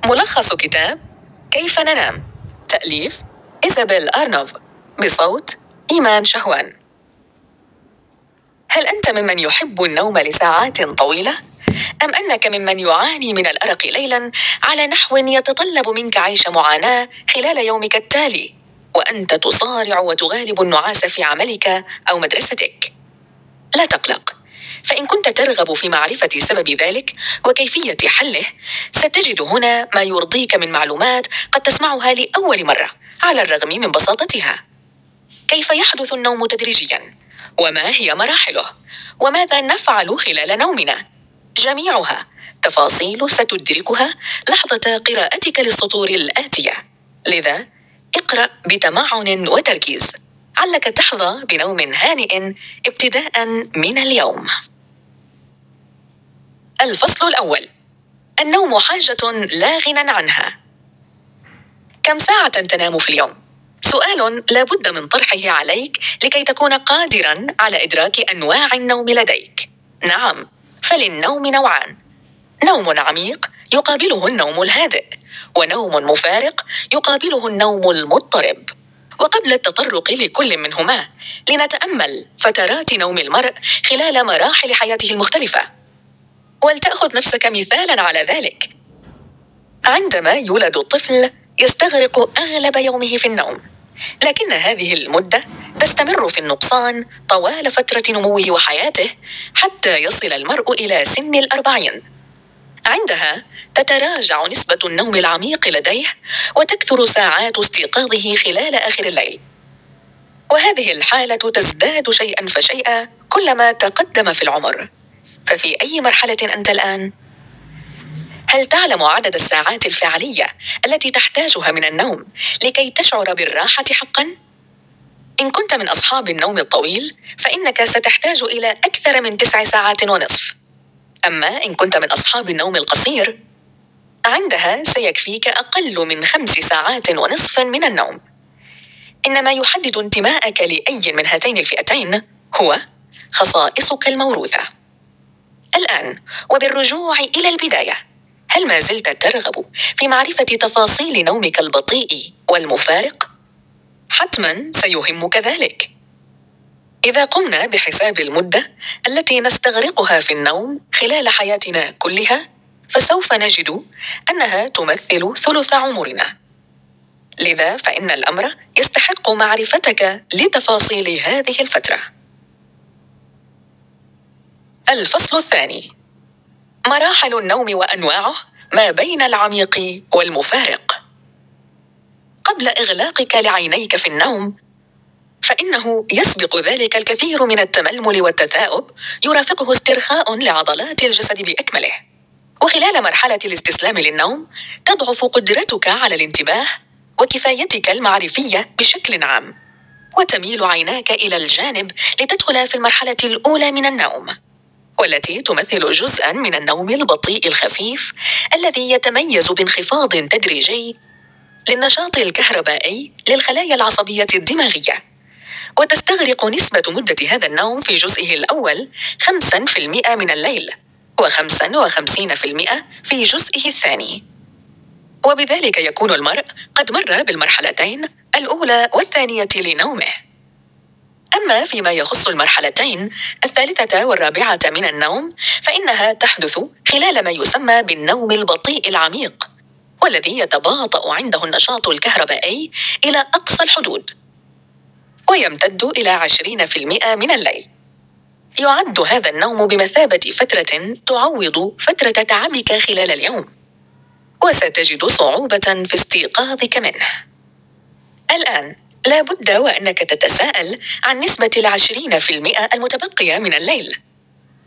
ملخص كتاب كيف ننام، تأليف إيزابيل أرنوف، بصوت إيمان شهوان. هل أنت ممن يحب النوم لساعات طويلة؟ أم أنك ممن يعاني من الأرق ليلاً على نحو يتطلب منك عيش معاناة خلال يومك التالي، وأنت تصارع وتغالب النعاس في عملك أو مدرستك؟ لا تقلق، فإن كنت ترغب في معرفة سبب ذلك وكيفية حله، ستجد هنا ما يرضيك من معلومات قد تسمعها لأول مرة على الرغم من بساطتها. كيف يحدث النوم تدريجياً؟ وما هي مراحله؟ وماذا نفعل خلال نومنا؟ جميعها تفاصيل ستدركها لحظة قراءتك للسطور الآتية، لذا اقرأ بتمعن وتركيز، علك تحظى بنوم هانئ ابتداء من اليوم. الفصل الأول: النوم حاجة لا غنى عنها. كم ساعة تنام في اليوم؟ سؤال لا بد من طرحه عليك لكي تكون قادراً على إدراك أنواع النوم لديك. نعم، فللنوم نوعان: نوم عميق يقابله النوم الهادئ، ونوم مفارق يقابله النوم المضطرب. وقبل التطرق لكل منهما، لنتأمل فترات نوم المرء خلال مراحل حياته المختلفة. ولتأخذ نفسك مثالاً على ذلك. عندما يولد الطفل يستغرق أغلب يومه في النوم، لكن هذه المدة تستمر في النقصان طوال فترة نموه وحياته حتى يصل المرء إلى سن 40. عندها تتراجع نسبة النوم العميق لديه وتكثر ساعات استيقاظه خلال آخر الليل. وهذه الحالة تزداد شيئاً فشيئاً كلما تقدم في العمر. ففي أي مرحلة أنت الآن؟ هل تعلم عدد الساعات الفعلية التي تحتاجها من النوم لكي تشعر بالراحة حقاً؟ إن كنت من أصحاب النوم الطويل فإنك ستحتاج إلى أكثر من 9 ساعات ونصف. أما إن كنت من أصحاب النوم القصير، عندها سيكفيك أقل من 5 ساعات ونصف من النوم. إنما يحدد انتماءك لأي من هاتين الفئتين هو خصائصك الموروثة. الآن وبالرجوع إلى البداية، هل ما زلت ترغب في معرفة تفاصيل نومك البطيء والمفارق؟ حتماً سيهمك ذلك. إذا قمنا بحساب المدة التي نستغرقها في النوم خلال حياتنا كلها، فسوف نجد أنها تمثل ثلث عمرنا. لذا فإن الأمر يستحق معرفتك لتفاصيل هذه الفترة. الفصل الثاني: مراحل النوم وأنواعه ما بين العميق والمفارق. قبل إغلاقك لعينيك في النوم، فإنه يسبق ذلك الكثير من التململ والتثاؤب يرافقه استرخاء لعضلات الجسد بأكمله. وخلال مرحلة الاستسلام للنوم تضعف قدرتك على الانتباه وكفايتك المعرفية بشكل عام، وتميل عيناك إلى الجانب لتدخل في المرحلة الأولى من النوم، والتي تمثل جزءاً من النوم البطيء الخفيف الذي يتميز بانخفاض تدريجي للنشاط الكهربائي للخلايا العصبية الدماغية. وتستغرق نسبة مدة هذا النوم في جزئه الأول 5% من الليل، و55% في جزئه الثاني. وبذلك يكون المرء قد مر بالمرحلتين الأولى والثانية لنومه. أما فيما يخص المرحلتين الثالثة والرابعة من النوم، فإنها تحدث خلال ما يسمى بالنوم البطيء العميق، والذي يتباطأ عنده النشاط الكهربائي إلى أقصى الحدود، ويمتد إلى 20% من الليل. يعد هذا النوم بمثابة فترة تعوض فترة تعبك خلال اليوم، وستجد صعوبة في استيقاظك منه. الآن لا بد وأنك تتساءل عن نسبة 20% المتبقية من الليل.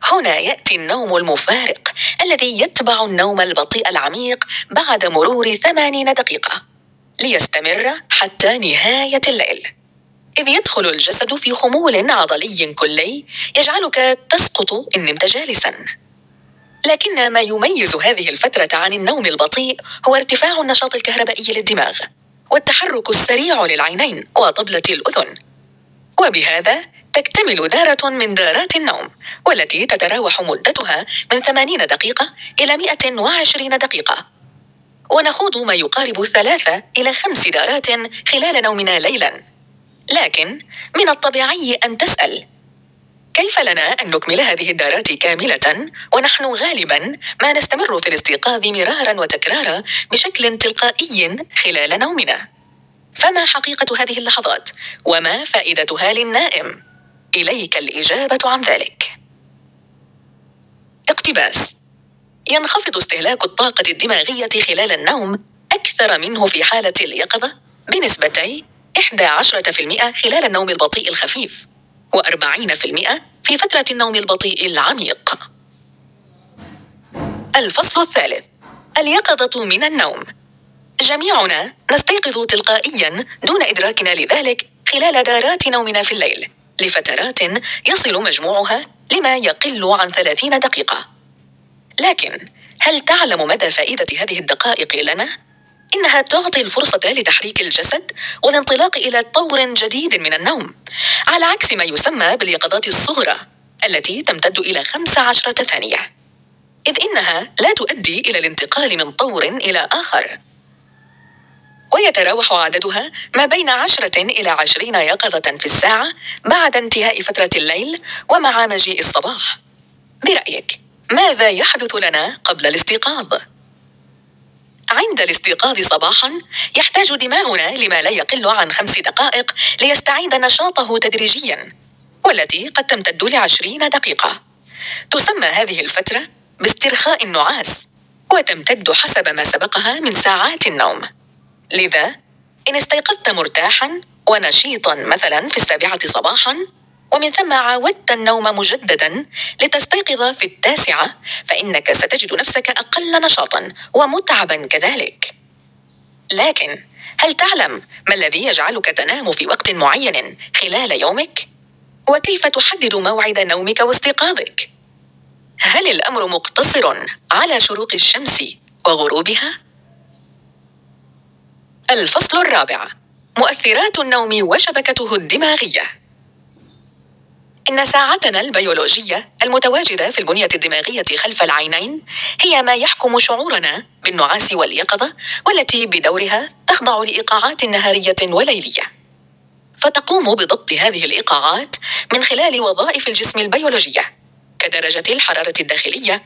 هنا يأتي النوم المفارق الذي يتبع النوم البطيء العميق بعد مرور 80 دقيقة، ليستمر حتى نهاية الليل، إذ يدخل الجسد في خمول عضلي كلي يجعلك تسقط إن نمت جالساً. لكن ما يميز هذه الفترة عن النوم البطيء هو ارتفاع النشاط الكهربائي للدماغ، والتحرك السريع للعينين وطبلة الأذن. وبهذا تكتمل دارة من دارات النوم، والتي تتراوح مدتها من 80 دقيقة إلى 120 دقيقة، ونخوض ما يقارب 3 إلى 5 دارات خلال نومنا ليلاً. لكن من الطبيعي أن تسأل: كيف لنا أن نكمل هذه الدارات كاملة ونحن غالباً ما نستمر في الاستيقاظ مراراً وتكراراً بشكل تلقائي خلال نومنا؟ فما حقيقة هذه اللحظات؟ وما فائدتها للنائم؟ إليك الإجابة عن ذلك. اقتباس: ينخفض استهلاك الطاقة الدماغية خلال النوم أكثر منه في حالة اليقظة بنسبتي 11% خلال النوم البطيء الخفيف، و40% في فترة النوم البطيء العميق. الفصل الثالث: اليقظة من النوم. جميعنا نستيقظ تلقائياً دون إدراكنا لذلك خلال دارات نومنا في الليل لفترات يصل مجموعها لما يقل عن 30 دقيقة. لكن هل تعلم مدى فائدة هذه الدقائق لنا؟ إنها تعطي الفرصة لتحريك الجسد والانطلاق إلى طور جديد من النوم، على عكس ما يسمى باليقظات الصغرى التي تمتد إلى 15 ثانية، إذ إنها لا تؤدي إلى الانتقال من طور إلى آخر. ويتراوح عددها ما بين 10 إلى 20 يقظة في الساعة بعد انتهاء فترة الليل ومع مجيء الصباح. برأيك ماذا يحدث لنا قبل الاستيقاظ؟ عند الاستيقاظ صباحاً يحتاج دماغنا لما لا يقل عن 5 دقائق ليستعيد نشاطه تدريجياً، والتي قد تمتد ل20 دقيقة. تسمى هذه الفترة باسترخاء النعاس، وتمتد حسب ما سبقها من ساعات النوم. لذا إن استيقظت مرتاحاً ونشيطاً مثلاً في 7 صباحاً، ومن ثم عاودت النوم مجدداً لتستيقظ في 9، فإنك ستجد نفسك أقل نشاطاً ومتعباً كذلك. لكن هل تعلم ما الذي يجعلك تنام في وقت معين خلال يومك؟ وكيف تحدد موعد نومك واستيقاظك؟ هل الأمر مقتصر على شروق الشمس وغروبها؟ الفصل الرابع: مؤثرات النوم وشبكته الدماغية. إن ساعتنا البيولوجية المتواجدة في البنية الدماغية خلف العينين هي ما يحكم شعورنا بالنعاس واليقظة، والتي بدورها تخضع لإيقاعات نهارية وليلية. فتقوم بضبط هذه الإيقاعات من خلال وظائف الجسم البيولوجية، كدرجة الحرارة الداخلية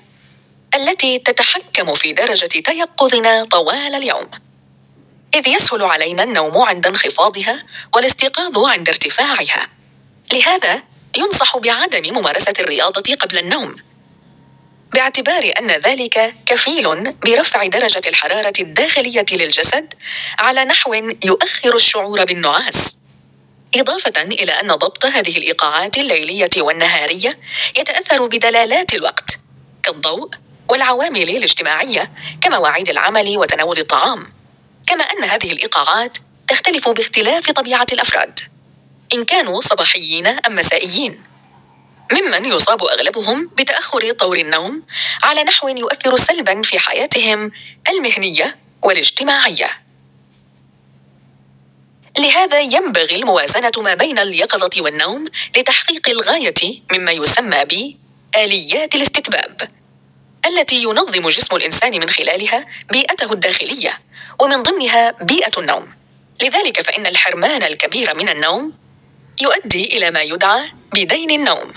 التي تتحكم في درجة تيقظنا طوال اليوم، إذ يسهل علينا النوم عند انخفاضها والاستيقاظ عند ارتفاعها. لهذا ينصح بعدم ممارسة الرياضة قبل النوم، باعتبار أن ذلك كفيل برفع درجة الحرارة الداخلية للجسد على نحو يؤخر الشعور بالنعاس، إضافة إلى أن ضبط هذه الإيقاعات الليلية والنهارية يتأثر بدلالات الوقت كالضوء والعوامل الاجتماعية كمواعيد العمل وتناول الطعام، كما أن هذه الإيقاعات تختلف باختلاف طبيعة الأفراد، إن كانوا صباحيين أم مسائيين، ممن يصاب أغلبهم بتأخر طور النوم على نحو يؤثر سلباً في حياتهم المهنية والاجتماعية. لهذا ينبغي الموازنة ما بين اليقظة والنوم لتحقيق الغاية مما يسمى بآليات الاستتباب، التي ينظم جسم الإنسان من خلالها بيئته الداخلية، ومن ضمنها بيئة النوم. لذلك فإن الحرمان الكبير من النوم يؤدي إلى ما يدعى بدين النوم،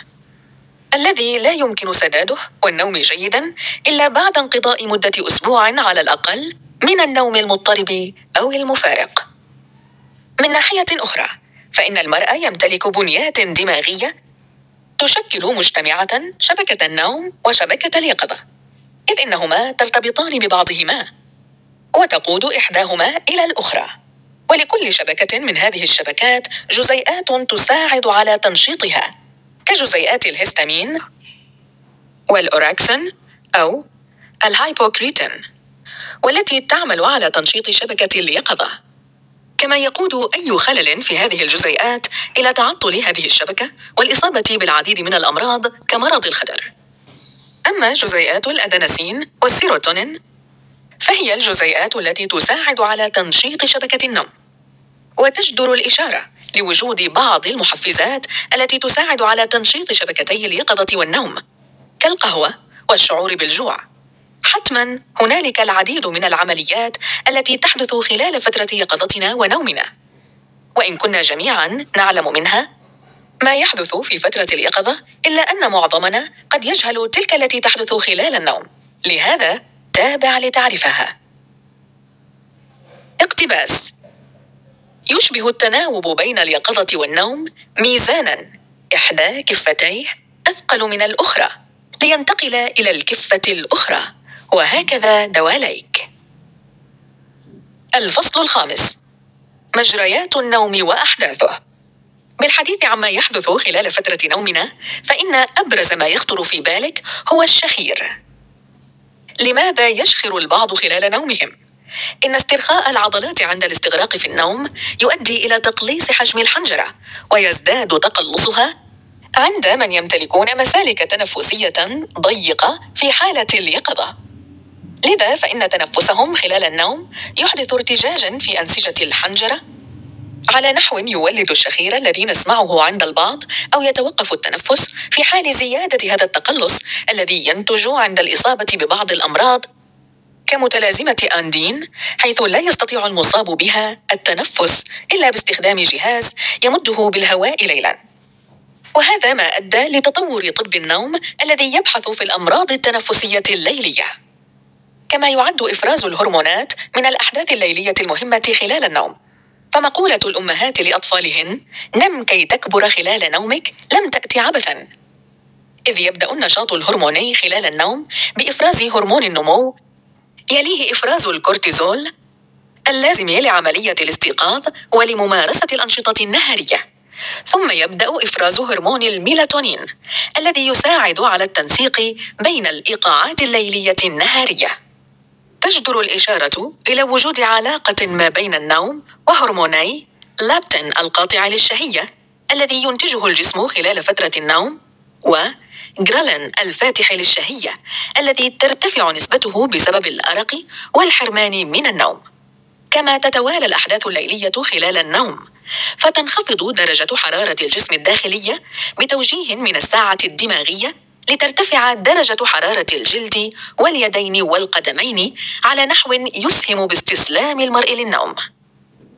الذي لا يمكن سداده والنوم جيداً إلا بعد انقضاء مدة أسبوع على الأقل من النوم المضطرب أو المفارق. من ناحية أخرى فإن المرء يمتلك بنيات دماغية تشكل مجتمعة شبكة النوم وشبكة اليقظة، إذ إنهما ترتبطان ببعضهما وتقود إحداهما إلى الأخرى، ولكل شبكة من هذه الشبكات جزيئات تساعد على تنشيطها، كجزيئات الهستامين والأوراكسين أو الهايبوكريتين، والتي تعمل على تنشيط شبكة اليقظة. كما يقود أي خلل في هذه الجزيئات إلى تعطل هذه الشبكة والإصابة بالعديد من الأمراض كمرض الخدر. أما جزيئات الأدينوسين والسيروتونين فهي الجزيئات التي تساعد على تنشيط شبكة النوم، وتجدر الإشارة لوجود بعض المحفزات التي تساعد على تنشيط شبكتي اليقظة والنوم، كالقهوة والشعور بالجوع. حتما هنالك العديد من العمليات التي تحدث خلال فترة يقظتنا ونومنا، وإن كنا جميعا نعلم منها ما يحدث في فترة اليقظة، إلا أن معظمنا قد يجهل تلك التي تحدث خلال النوم، لهذا تابع لتعرفها. اقتباس: يشبه التناوب بين اليقظة والنوم ميزانا إحدى كفتيه أثقل من الأخرى لينتقل إلى الكفة الأخرى، وهكذا دواليك. الفصل الخامس: مجريات النوم وأحداثه. بالحديث عما يحدث خلال فترة نومنا، فإن أبرز ما يخطر في بالك هو الشخير. لماذا يشخر البعض خلال نومهم؟ إن استرخاء العضلات عند الاستغراق في النوم يؤدي إلى تقليص حجم الحنجرة، ويزداد تقلصها عند من يمتلكون مسالك تنفسية ضيقة في حالة اليقظة. لذا فإن تنفسهم خلال النوم يحدث ارتجاجا في أنسجة الحنجرة على نحو يولد الشخير الذي نسمعه عند البعض، أو يتوقف التنفس في حال زيادة هذا التقلص الذي ينتج عند الإصابة ببعض الأمراض كمتلازمة أندين، حيث لا يستطيع المصاب بها التنفس إلا باستخدام جهاز يمده بالهواء ليلا. وهذا ما أدى لتطور طب النوم الذي يبحث في الأمراض التنفسية الليلية. كما يعد إفراز الهرمونات من الأحداث الليلية المهمة خلال النوم، فمقولة الأمهات لأطفالهن نم كي تكبر خلال نومك لم تأتي عبثا، إذ يبدأ النشاط الهرموني خلال النوم بإفراز هرمون النمو، يليه إفراز الكورتيزول اللازم لعملية الاستيقاظ ولممارسة الأنشطة النهارية، ثم يبدأ إفراز هرمون الميلاتونين الذي يساعد على التنسيق بين الإيقاعات الليلية النهارية. تجدر الإشارة إلى وجود علاقة ما بين النوم وهرموني لابتين القاطع للشهية الذي ينتجه الجسم خلال فترة النوم، وغريلين الفاتح للشهية الذي ترتفع نسبته بسبب الأرق والحرمان من النوم. كما تتوالى الأحداث الليلية خلال النوم، فتنخفض درجة حرارة الجسم الداخلية بتوجيه من الساعة الدماغية لترتفع درجة حرارة الجلد واليدين والقدمين على نحو يسهم باستسلام المرء للنوم.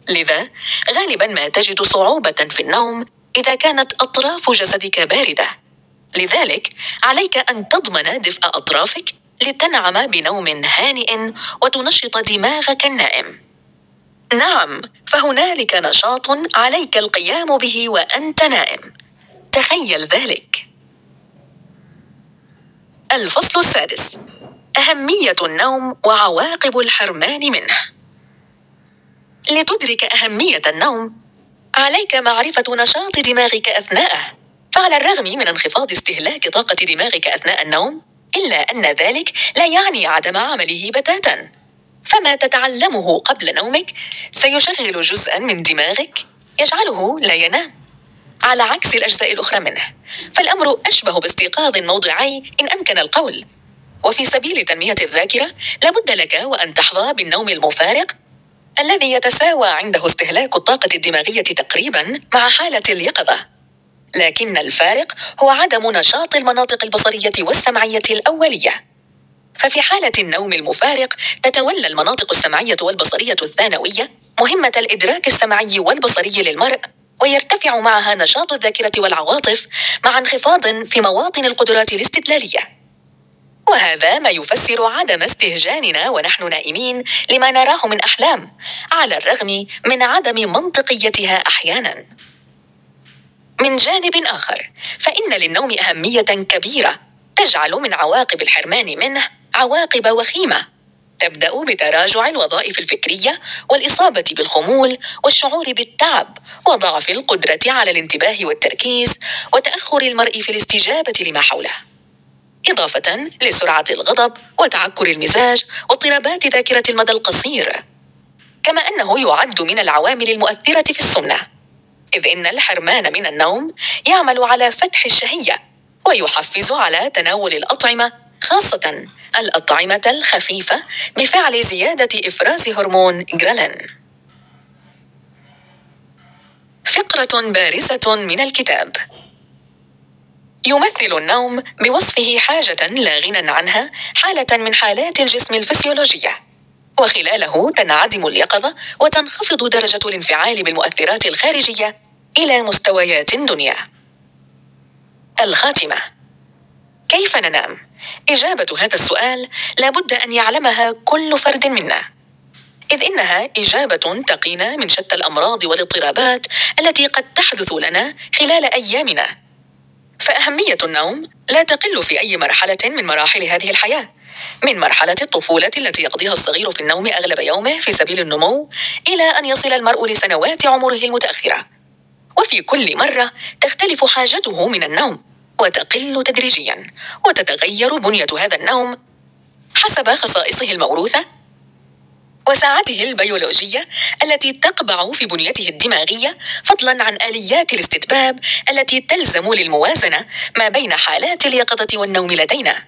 لذا غالبا ما تجد صعوبة في النوم إذا كانت أطراف جسدك باردة، لذلك عليك أن تضمن دفء أطرافك لتنعم بنوم هانئ وتنشط دماغك النائم. نعم، فهنالك نشاط عليك القيام به وأنت نائم، تخيل ذلك. الفصل السادس: أهمية النوم وعواقب الحرمان منه. لتدرك أهمية النوم عليك معرفة نشاط دماغك أثناءه، فعلى الرغم من انخفاض استهلاك طاقة دماغك أثناء النوم، إلا أن ذلك لا يعني عدم عمله بتاتا، فما تتعلمه قبل نومك سيشغل جزءا من دماغك يجعله لا ينام، على عكس الأجزاء الأخرى منه، فالأمر أشبه باستيقاظ موضعي إن أمكن القول. وفي سبيل تنمية الذاكرة لابد لك وأن تحظى بالنوم المفارق الذي يتساوى عنده استهلاك الطاقة الدماغية تقريبا مع حالة اليقظة، لكن الفارق هو عدم نشاط المناطق البصرية والسمعية الأولية. ففي حالة النوم المفارق تتولى المناطق السمعية والبصرية الثانوية مهمة الإدراك السمعي والبصري للمرء، ويرتفع معها نشاط الذاكرة والعواطف مع انخفاض في مواطن القدرات الاستدلالية. وهذا ما يفسر عدم استهجاننا ونحن نائمين لما نراه من أحلام، على الرغم من عدم منطقيتها أحيانا. من جانب آخر، فإن للنوم أهمية كبيرة تجعل من عواقب الحرمان منه عواقب وخيمة، تبدأ بتراجع الوظائف الفكرية والإصابة بالخمول والشعور بالتعب وضعف القدرة على الانتباه والتركيز وتأخر المرء في الاستجابة لما حوله، إضافة لسرعة الغضب وتعكر المزاج واضطرابات ذاكرة المدى القصير. كما أنه يعد من العوامل المؤثرة في السمنة، إذ إن الحرمان من النوم يعمل على فتح الشهية ويحفز على تناول الأطعمة، خاصة الأطعمة الخفيفة، بفعل زيادة إفراز هرمون غريلين. فقرة بارزة من الكتاب. يمثل النوم بوصفه حاجة لا غنى عنها حالة من حالات الجسم الفسيولوجية، وخلاله تنعدم اليقظة وتنخفض درجة الانفعال بالمؤثرات الخارجية إلى مستويات دنيا. الخاتمة. كيف ننام؟ إجابة هذا السؤال لابد أن يعلمها كل فرد منا، إذ إنها إجابة تقينا من شتى الأمراض والاضطرابات التي قد تحدث لنا خلال أيامنا. فأهمية النوم لا تقل في أي مرحلة من مراحل هذه الحياة، من مرحلة الطفولة التي يقضيها الصغير في النوم أغلب يومه في سبيل النمو، إلى أن يصل المرء لسنوات عمره المتأخرة. وفي كل مرة تختلف حاجته من النوم وتقل تدريجيا، وتتغير بنية هذا النوم حسب خصائصه الموروثة وساعته البيولوجية التي تقبع في بنيته الدماغية، فضلا عن آليات الاستتباب التي تلزم للموازنة ما بين حالات اليقظة والنوم لدينا.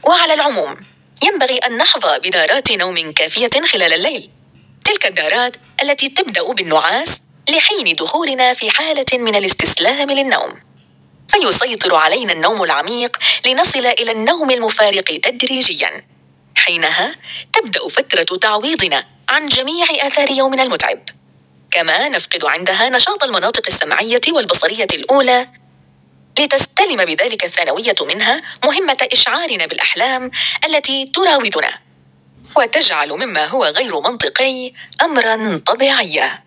وعلى العموم ينبغي أن نحظى بدارات نوم كافية خلال الليل، تلك الدارات التي تبدأ بالنعاس لحين دخولنا في حالة من الاستسلام للنوم، فيسيطر علينا النوم العميق لنصل إلى النوم المفارق تدريجياً. حينها تبدأ فترة تعويضنا عن جميع آثار يومنا المتعب، كما نفقد عندها نشاط المناطق السمعية والبصرية الأولى، لتستلم بذلك الثانوية منها مهمة إشعارنا بالأحلام التي تراودنا، وتجعل مما هو غير منطقي أمراً طبيعياً.